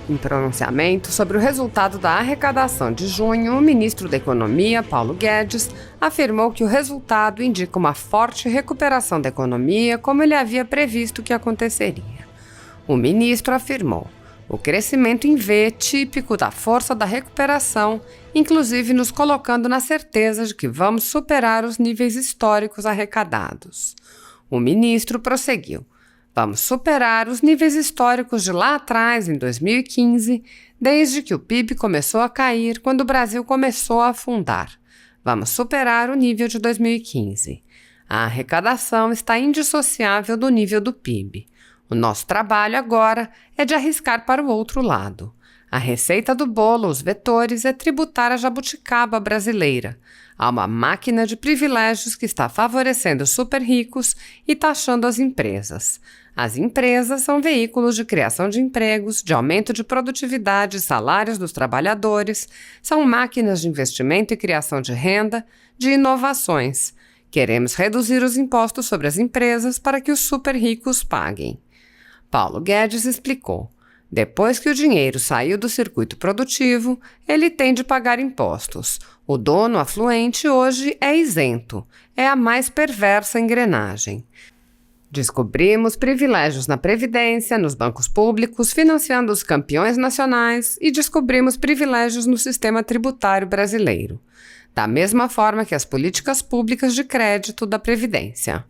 Em pronunciamento sobre o resultado da arrecadação de junho, o ministro da Economia, Paulo Guedes, afirmou que o resultado indica uma forte recuperação da economia, como ele havia previsto que aconteceria. O ministro afirmou: o crescimento em V, típico da força da recuperação, inclusive nos colocando na certeza de que vamos superar os níveis históricos arrecadados. O ministro prosseguiu: vamos superar os níveis históricos de lá atrás, em 2015, desde que o PIB começou a cair, quando o Brasil começou a afundar. Vamos superar o nível de 2015. A arrecadação está indissociável do nível do PIB. O nosso trabalho agora é de arriscar para o outro lado. A receita do bolo, os vetores, é tributar a jabuticaba brasileira. Há uma máquina de privilégios que está favorecendo os super ricos e taxando as empresas. As empresas são veículos de criação de empregos, de aumento de produtividade e salários dos trabalhadores, são máquinas de investimento e criação de renda, de inovações. Queremos reduzir os impostos sobre as empresas para que os super ricos paguem. Paulo Guedes explicou: depois que o dinheiro saiu do circuito produtivo, ele tem de pagar impostos. O dono afluente hoje é isento. É a mais perversa engrenagem. Descobrimos privilégios na Previdência, nos bancos públicos, financiando os campeões nacionais, e descobrimos privilégios no sistema tributário brasileiro, da mesma forma que as políticas públicas de crédito da Previdência.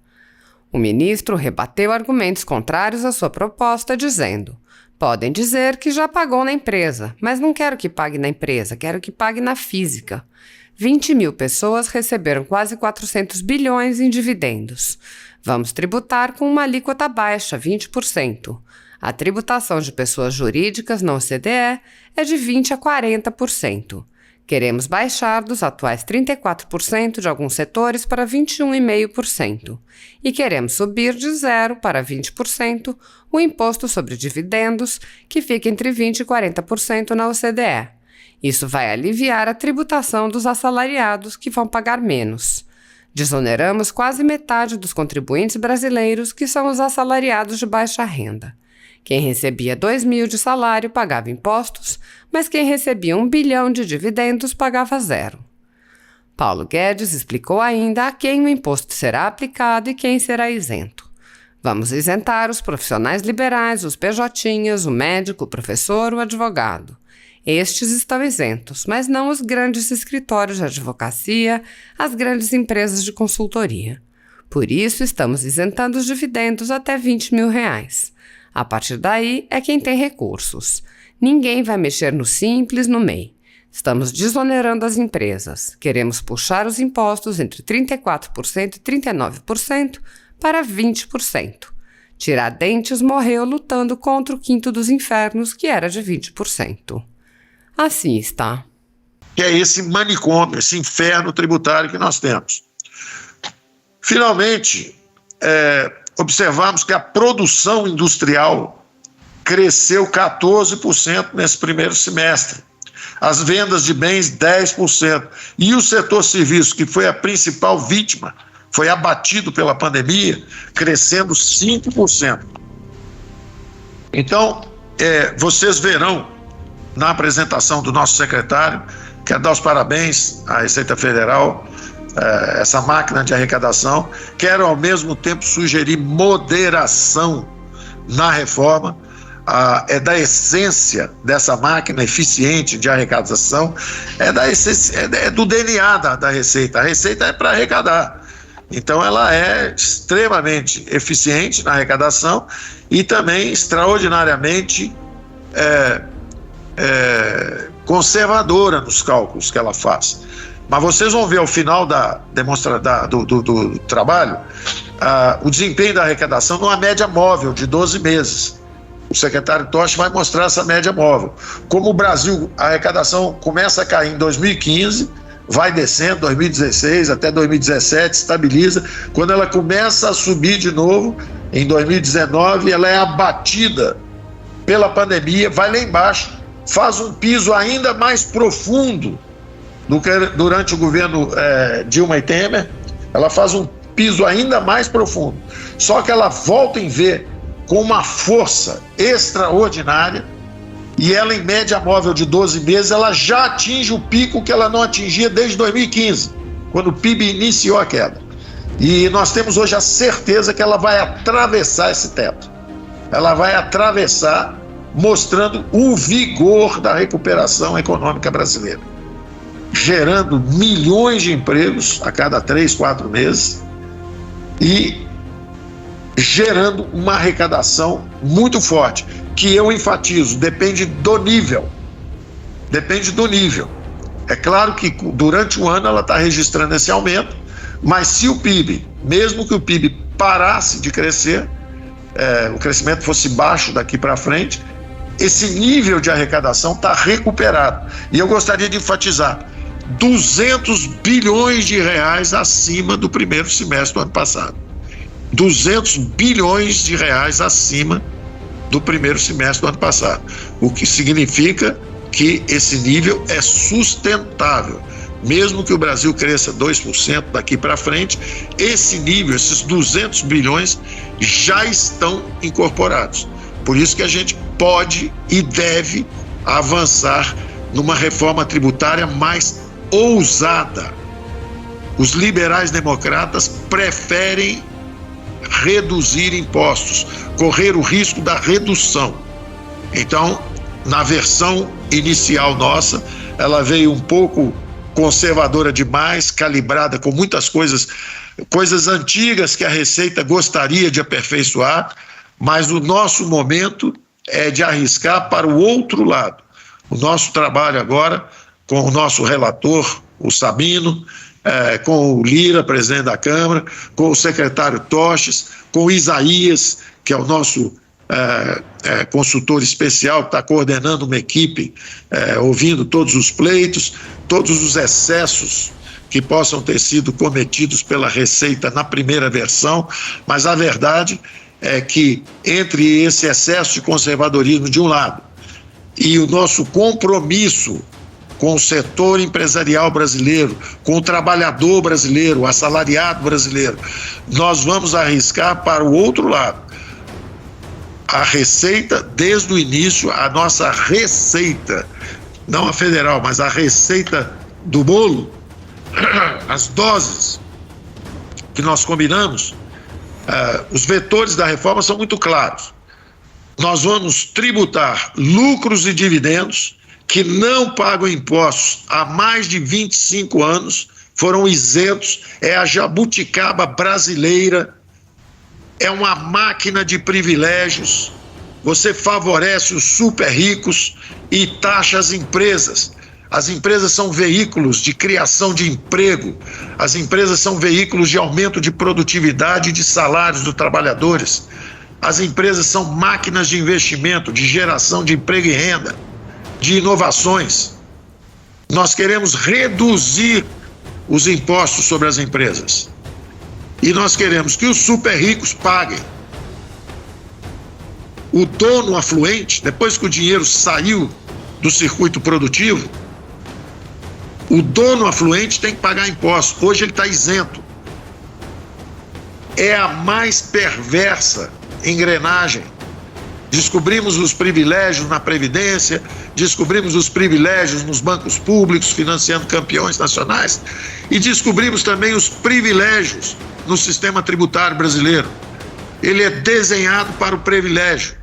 O ministro rebateu argumentos contrários à sua proposta, dizendo: podem dizer que já pagou na empresa, mas não quero que pague na empresa, quero que pague na física. 20 mil pessoas receberam quase 400 bilhões em dividendos. Vamos tributar com uma alíquota baixa, 20%. A tributação de pessoas jurídicas na OCDE é de 20% a 40%. Queremos baixar dos atuais 34% de alguns setores para 21,5%. E queremos subir de 0% para 20% o imposto sobre dividendos, que fica entre 20% e 40% na OCDE. Isso vai aliviar a tributação dos assalariados, que vão pagar menos. Desoneramos quase metade dos contribuintes brasileiros, que são os assalariados de baixa renda. Quem recebia 2 mil de salário pagava impostos, mas quem recebia 1 bilhão de dividendos pagava 0. Paulo Guedes explicou ainda a quem o imposto será aplicado e quem será isento. Vamos isentar os profissionais liberais, os PJs, o médico, o professor, o advogado. Estes estão isentos, mas não os grandes escritórios de advocacia, as grandes empresas de consultoria. Por isso, estamos isentando os dividendos até R$20 mil. A partir daí é quem tem recursos. Ninguém vai mexer no Simples, no MEI. Estamos desonerando as empresas. Queremos puxar os impostos entre 34% e 39% para 20%. Tiradentes morreu lutando contra o quinto dos infernos, que era de 20%. Assim está. Que é esse manicômio, esse inferno tributário que nós temos. Finalmente, observamos que a produção industrial cresceu 14% nesse primeiro semestre. As vendas de bens, 10%. E o setor serviços, que foi a principal vítima, foi abatido pela pandemia, crescendo 5%. Então, vocês verão na apresentação do nosso secretário, quero dar os parabéns à Receita Federal, essa máquina de arrecadação. Quero, ao mesmo tempo, sugerir moderação na reforma. É da essência dessa máquina eficiente de arrecadação, é do DNA da Receita. A Receita é para arrecadar. Então, ela é extremamente eficiente na arrecadação e também extraordinariamente conservadora nos cálculos que ela faz. Mas vocês vão ver ao final do trabalho o desempenho da arrecadação numa média móvel de 12 meses. O secretário Toche vai mostrar essa média móvel. Como o Brasil, a arrecadação começa a cair em 2015, vai descendo, 2016 até 2017, estabiliza. Quando ela começa a subir de novo, em 2019, ela é abatida pela pandemia, vai lá embaixo, faz um piso ainda mais profundo do que durante o governo Dilma e Temer. Ela faz um piso ainda mais profundo. Só que ela volta em V com uma força extraordinária E ela, em média móvel de 12 meses, ela já atinge o pico que ela não atingia desde 2015, quando o PIB iniciou a queda. E nós temos hoje a certeza que ela vai atravessar esse teto. Ela vai atravessar, mostrando o vigor da recuperação econômica brasileira, gerando milhões de empregos a cada 3, 4 meses e gerando uma arrecadação muito forte, que eu enfatizo, depende do nível. Depende do nível. É claro que durante o ano ela está registrando esse aumento, mas se o PIB, mesmo que o PIB parasse de crescer, o crescimento fosse baixo daqui para frente, esse nível de arrecadação está recuperado. E eu gostaria de enfatizar, 200 bilhões de reais acima do primeiro semestre do ano passado. 200 bilhões de reais acima do primeiro semestre do ano passado. O que significa que esse nível é sustentável. Mesmo que o Brasil cresça 2% daqui para frente, esse nível, esses 200 bilhões já estão incorporados. Por isso que a gente pode e deve avançar numa reforma tributária mais ousada. Os liberais democratas preferem reduzir impostos, correr o risco da redução. Então, na versão inicial nossa, ela veio um pouco conservadora demais, calibrada com muitas coisas antigas que a Receita gostaria de aperfeiçoar, mas o nosso momento é de arriscar para o outro lado. O nosso trabalho agora, com o nosso relator, o Sabino, com o Lira, presidente da Câmara, com o secretário Toches, com o Isaías, que é o nosso consultor especial, que está coordenando uma equipe, ouvindo todos os pleitos, todos os excessos que possam ter sido cometidos pela Receita na primeira versão, mas a verdade é que entre esse excesso de conservadorismo de um lado e o nosso compromisso com o setor empresarial brasileiro, com o trabalhador brasileiro, o assalariado brasileiro, nós vamos arriscar para o outro lado. A Receita, desde o início, a nossa receita, não a federal, mas a receita do bolo, as doses que nós combinamos, os vetores da reforma são muito claros. Nós vamos tributar lucros e dividendos que não pagam impostos há mais de 25 anos, foram isentos, é a jabuticaba brasileira, é uma máquina de privilégios. Você favorece os super ricos e taxa as empresas. As empresas são veículos de criação de emprego, as empresas são veículos de aumento de produtividade e de salários dos trabalhadores. As empresas são máquinas de investimento, de geração de emprego e renda, de inovações. Nós queremos reduzir os impostos sobre as empresas. E nós queremos que os super ricos paguem. O dono afluente, depois que o dinheiro saiu do circuito produtivo, o dono afluente tem que pagar impostos. Hoje ele está isento. É a mais perversa engrenagem. Descobrimos os privilégios na Previdência, descobrimos os privilégios nos bancos públicos, financiando campeões nacionais, e descobrimos também os privilégios no sistema tributário brasileiro. Ele é desenhado para o privilégio.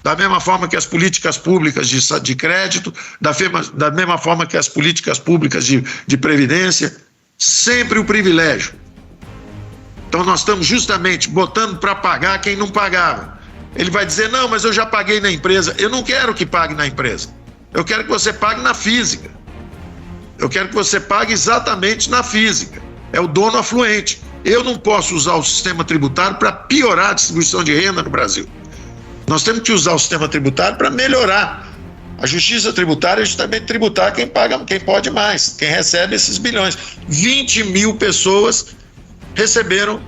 Da mesma forma que as políticas públicas de crédito, da mesma forma que as políticas públicas de previdência, sempre o privilégio. Então nós estamos justamente botando para pagar quem não pagava. Ele vai dizer, não, mas eu já paguei na empresa. Eu não quero que pague na empresa. Eu quero que você pague na física. Eu quero que você pague exatamente na física. É o dono afluente. Eu não posso usar o sistema tributário para piorar a distribuição de renda no Brasil. Nós temos que usar o sistema tributário para melhorar. A justiça tributária é justamente tributar quem paga, quem pode mais, quem recebe esses bilhões. 20 mil pessoas receberam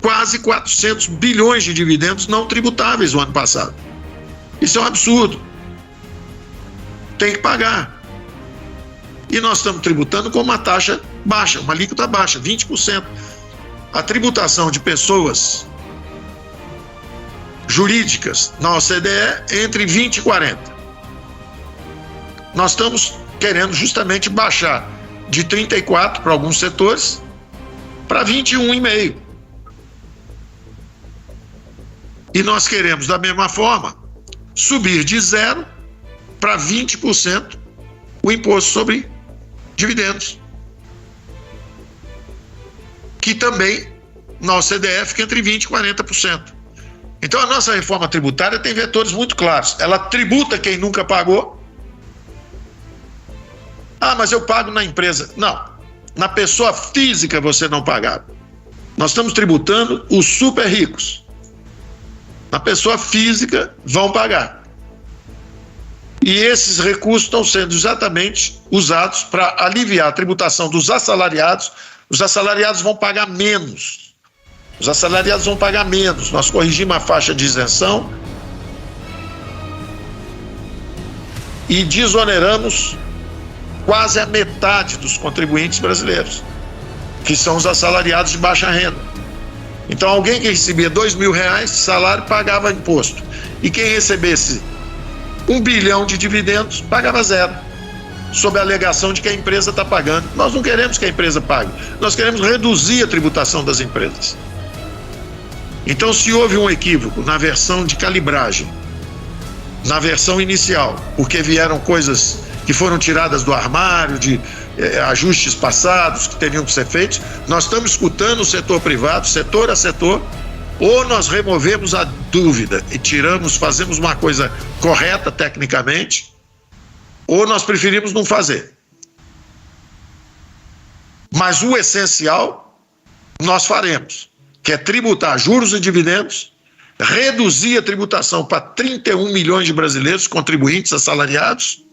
quase 400 bilhões de dividendos não tributáveis no ano passado. Isso é um absurdo. Tem que pagar. E nós estamos tributando com uma taxa baixa, uma alíquota baixa, 20%. A tributação de pessoas jurídicas na OCDE entre 20 e 40. Nós estamos querendo justamente baixar de 34 para alguns setores para 21,5. E nós queremos, da mesma forma, subir de 0 para 20% o imposto sobre dividendos, que também na OCDE fica entre 20% e 40%. Então a nossa reforma tributária tem vetores muito claros. Ela tributa quem nunca pagou. Ah, mas eu pago na empresa. Não, na pessoa física você não pagava. Nós estamos tributando os super ricos. Na pessoa física vão pagar. E esses recursos estão sendo exatamente usados para aliviar a tributação dos assalariados. Os assalariados vão pagar menos. Os assalariados vão pagar menos. Nós corrigimos a faixa de isenção e desoneramos quase a metade dos contribuintes brasileiros, que são os assalariados de baixa renda. Então, alguém que recebia R$2.000 de salário pagava imposto. E quem recebesse 1 bilhão de dividendos pagava 0, sob a alegação de que a empresa está pagando. Nós não queremos que a empresa pague. Nós queremos reduzir a tributação das empresas. Então, se houve um equívoco na versão de calibragem, na versão inicial, porque vieram coisas que foram tiradas do armário, de ajustes passados que teriam que ser feitos, nós estamos escutando o setor privado, setor a setor, ou nós removemos a dúvida e tiramos, fazemos uma coisa correta tecnicamente, ou nós preferimos não fazer. Mas o essencial nós faremos, que é tributar juros e dividendos, reduzir a tributação para 31 milhões de brasileiros contribuintes assalariados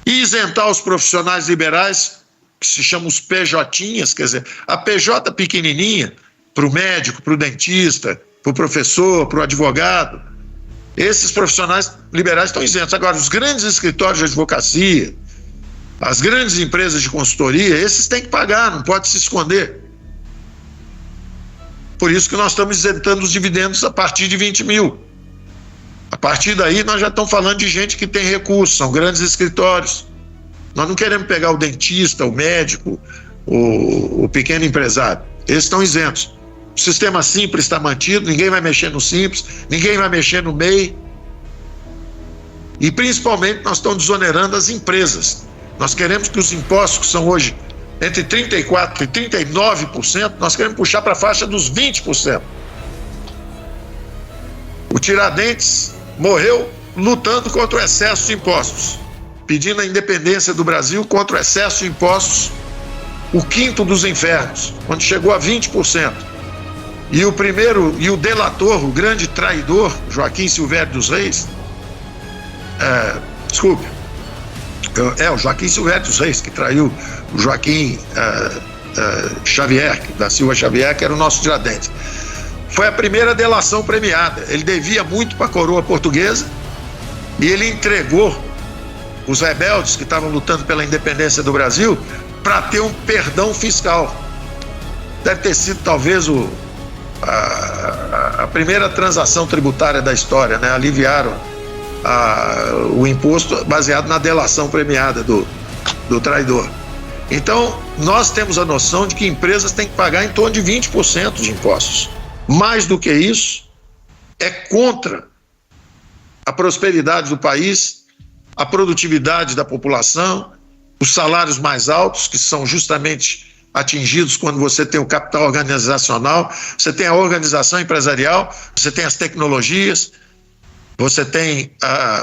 e isentar os profissionais liberais, que se chamam os PJinhas, quer dizer, a PJ pequenininha, para o médico, para o dentista, para o professor, para o advogado. Esses profissionais liberais estão isentos. Agora, os grandes escritórios de advocacia, as grandes empresas de consultoria, esses têm que pagar, não pode se esconder. Por isso que nós estamos isentando os dividendos a partir de 20 mil. A partir daí, nós já estamos falando de gente que tem recursos, são grandes escritórios. Nós não queremos pegar o dentista, o médico, o pequeno empresário. Eles estão isentos. O sistema simples está mantido, ninguém vai mexer no simples, ninguém vai mexer no MEI. E principalmente nós estamos desonerando as empresas. Nós queremos que os impostos, que são hoje entre 34% e 39%, nós queremos puxar para a faixa dos 20%. O Tiradentes morreu lutando contra o excesso de impostos, pedindo a independência do Brasil contra o excesso de impostos, o quinto dos infernos, quando chegou a 20%. E o primeiro, e o delator, o grande traidor, Joaquim Silvério dos Reis, o Joaquim Silvério dos Reis, que traiu o Joaquim Xavier, da Silva Xavier, que era o nosso Tiradentes. Foi a primeira delação premiada. Ele devia muito para a coroa portuguesa e ele entregou os rebeldes que estavam lutando pela independência do Brasil para ter um perdão fiscal. Deve ter sido talvez a primeira transação tributária da história, né? Aliviaram o imposto baseado na delação premiada do traidor. Então, nós temos a noção de que empresas têm que pagar em torno de 20% de impostos. Mais do que isso, é contra a prosperidade do país, a produtividade da população, os salários mais altos, que são justamente atingidos quando você tem o capital organizacional, você tem a organização empresarial, você tem as tecnologias, você tem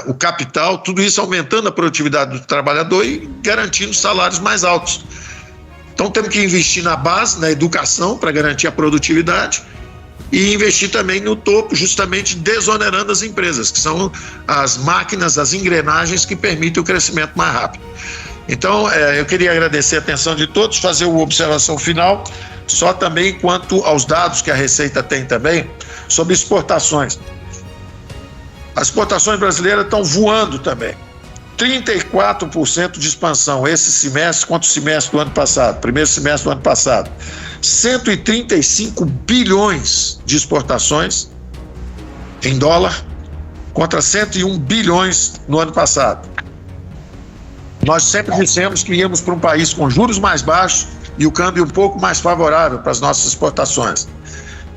o capital, tudo isso aumentando a produtividade do trabalhador e garantindo salários mais altos. Então temos que investir na base, na educação, para garantir a produtividade, e investir também no topo, justamente desonerando as empresas, que são as máquinas, as engrenagens que permitem o crescimento mais rápido. Então, eu queria agradecer a atenção de todos, fazer uma observação final, só também quanto aos dados que a Receita tem também, sobre exportações. As exportações brasileiras estão voando também. 34% de expansão esse semestre contra o semestre do ano passado, primeiro semestre do ano passado. 135 bilhões de exportações em dólar contra 101 bilhões no ano passado. Nós sempre dissemos que íamos para um país com juros mais baixos e o câmbio um pouco mais favorável para as nossas exportações.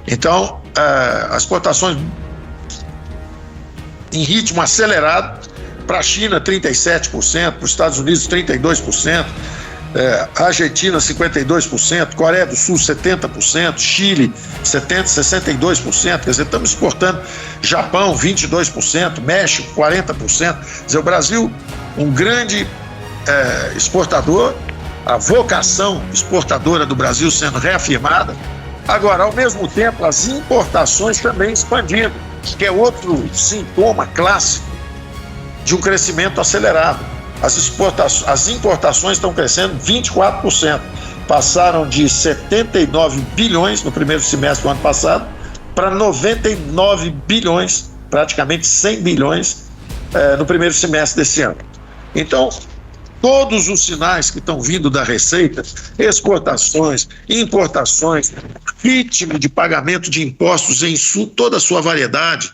Então, as exportações em ritmo acelerado, para a China 37%, para os Estados Unidos 32%, Argentina 52%, Coreia do Sul 70%, Chile 62%, quer dizer, estamos exportando, Japão 22%, México 40%, quer dizer, o Brasil, um grande exportador, a vocação exportadora do Brasil sendo reafirmada. Agora, ao mesmo tempo, as importações também expandindo, que é outro sintoma clássico de um crescimento acelerado. As importações estão crescendo 24%, passaram de 79 bilhões no primeiro semestre do ano passado para 99 bilhões, praticamente 100 bilhões no primeiro semestre desse ano. Então, todos os sinais que estão vindo da Receita, exportações, importações, ritmo de pagamento de impostos em toda a sua variedade,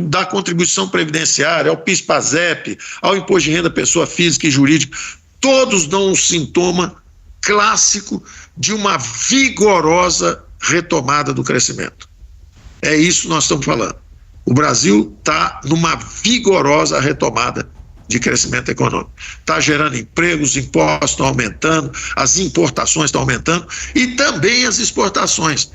da contribuição previdenciária, ao PIS/PASEP, ao imposto de renda pessoa física e jurídica, todos dão um sintoma clássico de uma vigorosa retomada do crescimento. É isso que nós estamos falando. O Brasil está numa vigorosa retomada de crescimento econômico. Está gerando empregos, os impostos estão aumentando, as importações estão aumentando e também as exportações.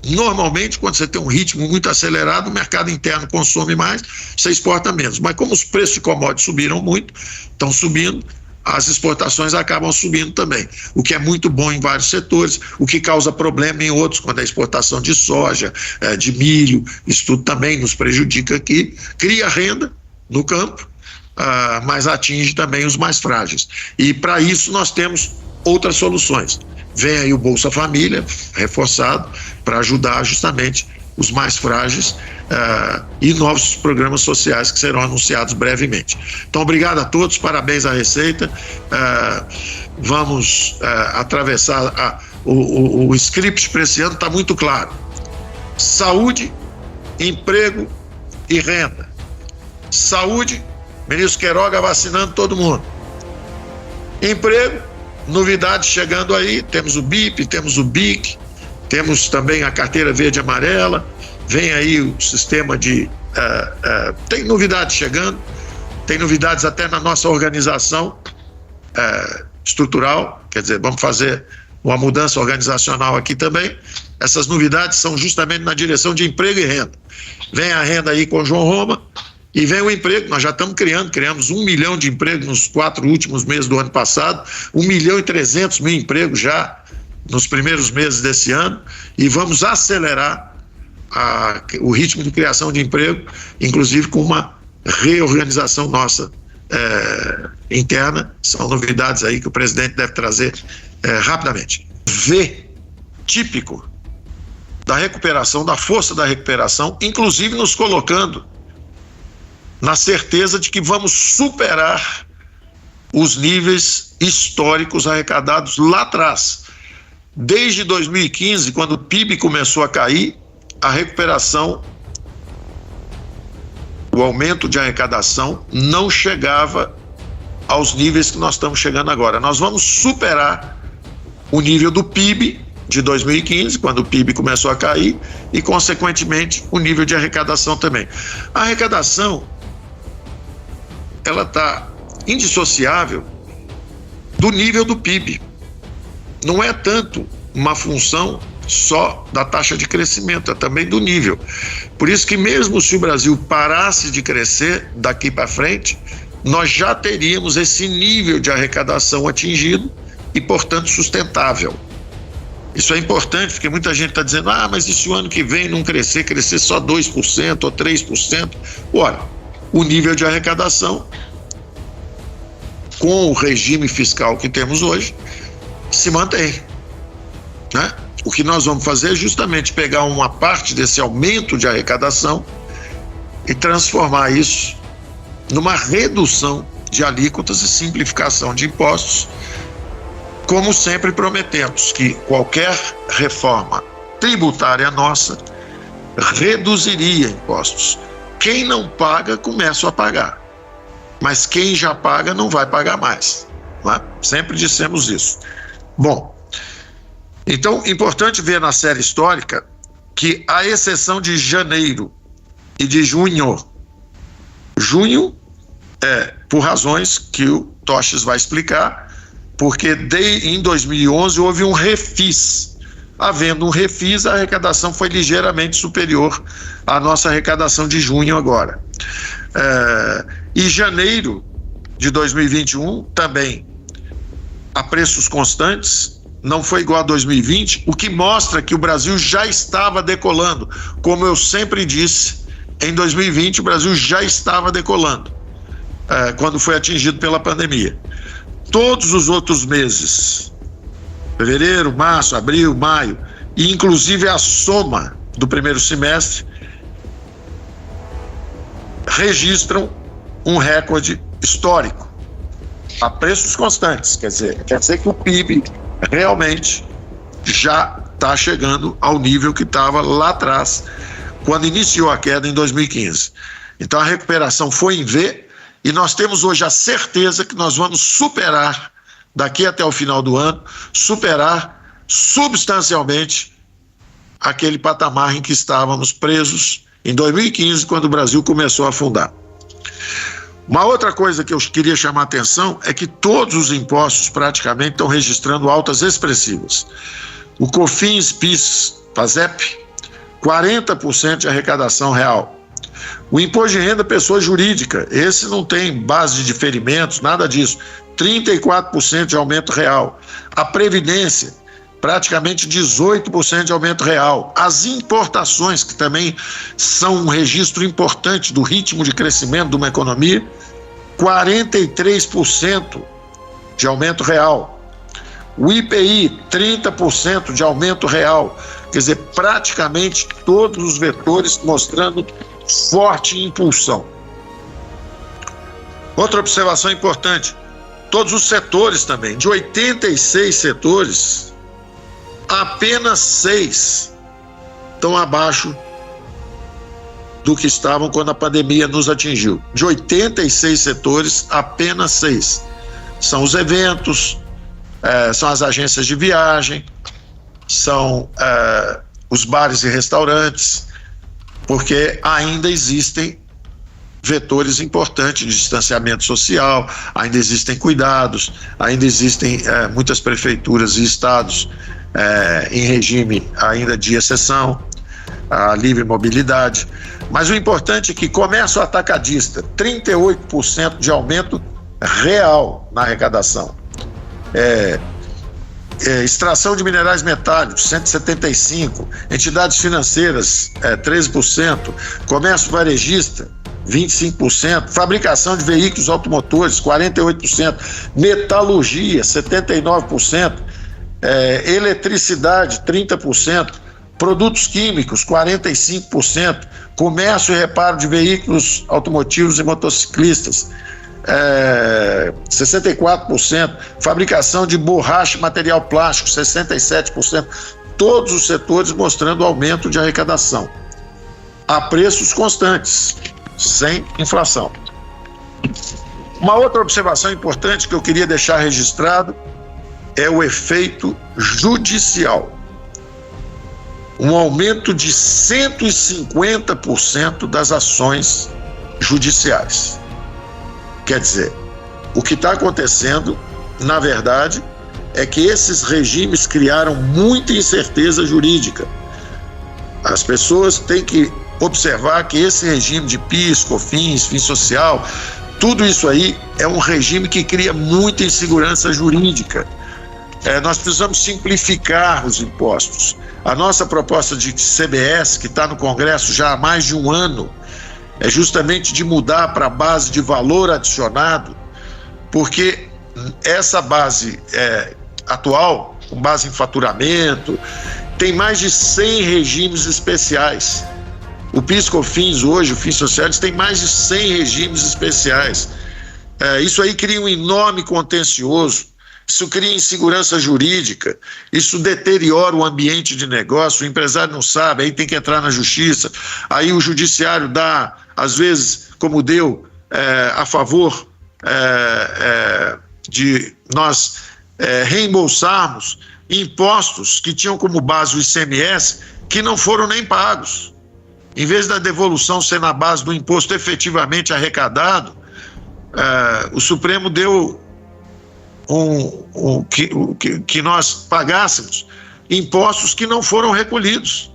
Normalmente, quando você tem um ritmo muito acelerado, o mercado interno consome mais, você exporta menos. Mas como os preços de commodities subiram muito, estão subindo, as exportações acabam subindo também, o que é muito bom em vários setores, o que causa problema em outros, quando a exportação de soja, de milho, isso tudo também nos prejudica aqui, cria renda no campo, mas atinge também os mais frágeis. E para isso nós temos outras soluções. Vem aí o Bolsa Família, reforçado, para ajudar justamente os mais frágeis e novos programas sociais que serão anunciados brevemente. Então, obrigado a todos, parabéns à Receita. Vamos atravessar o script para esse ano, está muito claro. Saúde, emprego e renda. Saúde, ministro Queiroga vacinando todo mundo. Emprego, novidades chegando aí, temos o BIP, temos o BIC, temos também a carteira verde e amarela, vem aí o sistema de... tem novidades chegando, tem novidades até na nossa organização estrutural, quer dizer, vamos fazer uma mudança organizacional aqui também. Essas novidades são justamente na direção de emprego e renda. Vem a renda aí com o João Roma, e vem o emprego, nós já estamos criamos 1 milhão de empregos nos 4 últimos meses do ano passado, 1.300.000 empregos já nos primeiros meses desse ano, e vamos acelerar o ritmo de criação de emprego, inclusive com uma reorganização nossa interna. São novidades aí que o presidente deve trazer rapidamente. V típico da recuperação, da força da recuperação, inclusive nos colocando na certeza de que vamos superar os níveis históricos arrecadados lá atrás. Desde 2015, quando o PIB começou a cair, a recuperação, o aumento de arrecadação não chegava aos níveis que nós estamos chegando agora. Nós vamos superar o nível do PIB de 2015, quando o PIB começou a cair, e, consequentemente, o nível de arrecadação também. A arrecadação, ela está indissociável do nível do PIB. Não é tanto uma função só da taxa de crescimento, é também do nível. Por isso que mesmo se o Brasil parasse de crescer daqui para frente, nós já teríamos esse nível de arrecadação atingido e, portanto, sustentável. Isso é importante, porque muita gente está dizendo, mas e se o ano que vem não crescer só 2% ou 3%? Ora, o nível de arrecadação, com o regime fiscal que temos hoje, se mantém, né? O que nós vamos fazer é justamente pegar uma parte desse aumento de arrecadação e transformar isso numa redução de alíquotas e simplificação de impostos, como sempre prometemos, que qualquer reforma tributária nossa reduziria impostos. quem não paga começa a pagar, mas quem já paga não vai pagar mais, não é? Sempre dissemos isso. Bom, então, importante ver na série histórica que, à exceção de janeiro e de junho por razões que o Toches vai explicar, porque em 2011 houve um refis. Havendo um refis, a arrecadação foi ligeiramente superior à nossa arrecadação de junho agora. E janeiro de 2021 também, a preços constantes, não foi igual a 2020, o que mostra que o Brasil já estava decolando. Como eu sempre disse, em 2020 o Brasil já estava decolando, quando foi atingido pela pandemia. Todos os outros meses, fevereiro, março, abril, maio, e inclusive a soma do primeiro semestre, registram um recorde histórico, a preços constantes. Quer dizer que o PIB realmente já está chegando ao nível que estava lá atrás, quando iniciou a queda em 2015. Então a recuperação foi em V, e nós temos hoje a certeza que nós vamos superar, daqui até o final do ano, superar substancialmente aquele patamar em que estávamos presos em 2015, quando o Brasil começou a afundar. Uma outra coisa que eu queria chamar a atenção é que todos os impostos praticamente estão registrando altas expressivas. O COFINS, PIS, PASEP, 40% de arrecadação real. O imposto de renda pessoa jurídica, esse não tem base de diferimentos, nada disso, 34% de aumento real. A Previdência, praticamente 18% de aumento real. As importações, que também são um registro importante do ritmo de crescimento de uma economia, 43% de aumento real. O IPI, 30% de aumento real. Quer dizer, praticamente todos os vetores mostrando forte impulsão. Outra observação importante, todos os setores também, de 86 setores, apenas 6 estão abaixo do que estavam quando a pandemia nos atingiu. De 86 setores, apenas 6. São os eventos, são as agências de viagem, são os bares e restaurantes, porque ainda existem vetores importantes de distanciamento social, ainda existem cuidados, ainda existem muitas prefeituras e estados em regime ainda de exceção, a livre mobilidade. Mas o importante é que comércio atacadista, 38% de aumento real na arrecadação. Extração de minerais metálicos, 175%, entidades financeiras, 13%, comércio varejista, 25%, fabricação de veículos automotores, 48%, metalurgia, 79%, eletricidade, 30%, produtos químicos, 45%, comércio e reparo de veículos automotivos e motociclistas, 64%, fabricação de borracha e material plástico, 67%, todos os setores mostrando aumento de arrecadação, a preços constantes, sem inflação. Uma outra observação importante que eu queria deixar registrado é o efeito judicial. Um aumento de 150% das ações judiciais. Quer dizer, o que está acontecendo, na verdade, é que esses regimes criaram muita incerteza jurídica. As pessoas têm que observar que esse regime de PIS, COFINS, FINS social, tudo isso aí é um regime que cria muita insegurança jurídica. Nós precisamos simplificar os impostos. A nossa proposta de CBS, que está no Congresso já há mais de um ano, é justamente de mudar para a base de valor adicionado, porque essa base atual, com base em faturamento, tem mais de 100 regimes especiais. O PIS/COFINS hoje, o FINS social, eles têm mais de 100 regimes especiais. Isso aí cria um enorme contencioso, isso cria insegurança jurídica, isso deteriora o ambiente de negócio, o empresário não sabe, aí tem que entrar na justiça, aí o judiciário dá às vezes, como deu a favor de nós reembolsarmos impostos que tinham como base o ICMS, que não foram nem pagos. Em vez da devolução ser na base do imposto efetivamente arrecadado, o Supremo deu que nós pagássemos impostos que não foram recolhidos.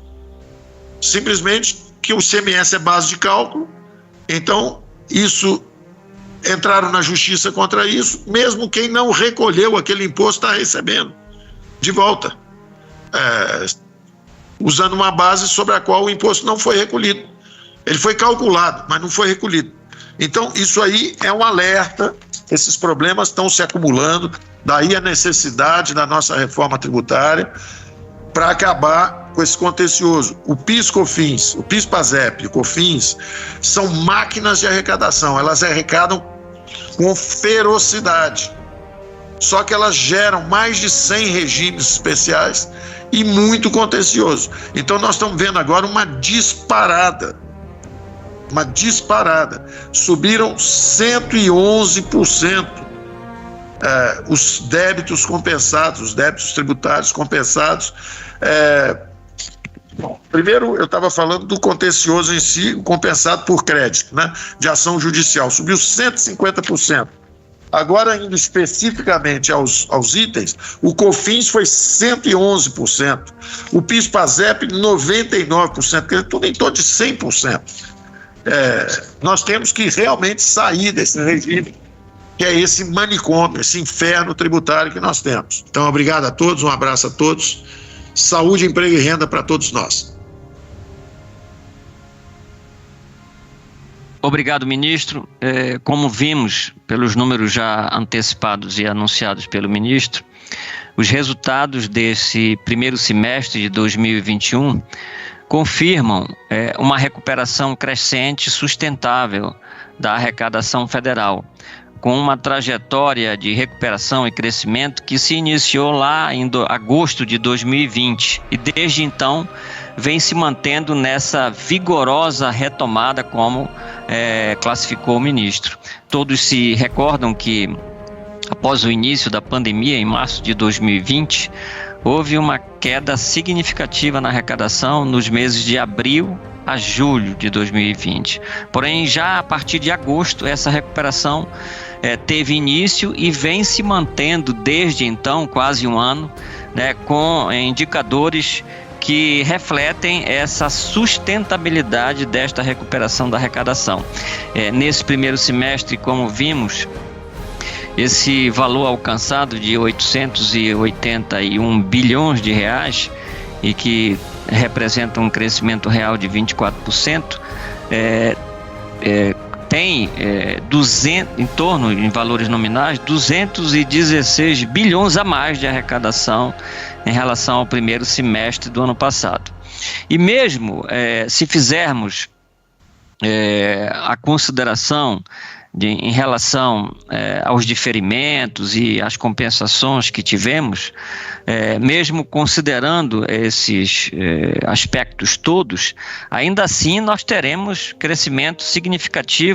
Simplesmente que o ICMS é base de cálculo, então isso entraram na justiça contra isso, mesmo quem não recolheu aquele imposto está recebendo de volta, usando uma base sobre a qual o imposto não foi recolhido. Ele foi calculado, mas não foi recolhido. Então, isso aí é um alerta, esses problemas estão se acumulando, daí a necessidade da nossa reforma tributária para acabar com esse contencioso. O PIS, COFINS, o PIS, PASEP e o COFINS são máquinas de arrecadação, elas arrecadam com ferocidade, só que elas geram mais de 100 regimes especiais e muito contencioso. Então nós estamos vendo agora uma disparada, subiram 111% os débitos compensados, os débitos tributários compensados. Primeiro eu estava falando do contencioso em si, compensado por crédito, né, de ação judicial, subiu 150%. Agora, indo especificamente aos itens, o COFINS foi 111%, o PIS-PASEP 99%, quer dizer, tudo em torno de 100%. Nós temos que realmente sair desse regime, que é esse manicômio, esse inferno tributário que nós temos. Então, obrigado a todos, um abraço a todos, saúde, emprego e renda para todos nós. Obrigado, ministro. Como vimos pelos números já antecipados e anunciados pelo ministro, os resultados desse primeiro semestre de 2021 confirmam uma recuperação crescente e sustentável da arrecadação federal, com uma trajetória de recuperação e crescimento que se iniciou lá em agosto de 2020 e desde então vem se mantendo nessa vigorosa retomada, como classificou o ministro. Todos se recordam que após o início da pandemia, em março de 2020, houve uma queda significativa na arrecadação nos meses de abril a julho de 2020. Porém, já a partir de agosto, essa recuperação teve início e vem se mantendo desde então, quase um ano, né, com indicadores que refletem essa sustentabilidade desta recuperação da arrecadação. Nesse primeiro semestre, como vimos, esse valor alcançado de 881 bilhões de reais e que representa um crescimento real de 24%, tem 200, em torno, em valores nominais, 216 bilhões a mais de arrecadação em relação ao primeiro semestre do ano passado. E mesmo se fizermos a consideração em relação aos diferimentos e às compensações que tivemos, mesmo considerando esses aspectos todos, ainda assim nós teremos crescimento significativo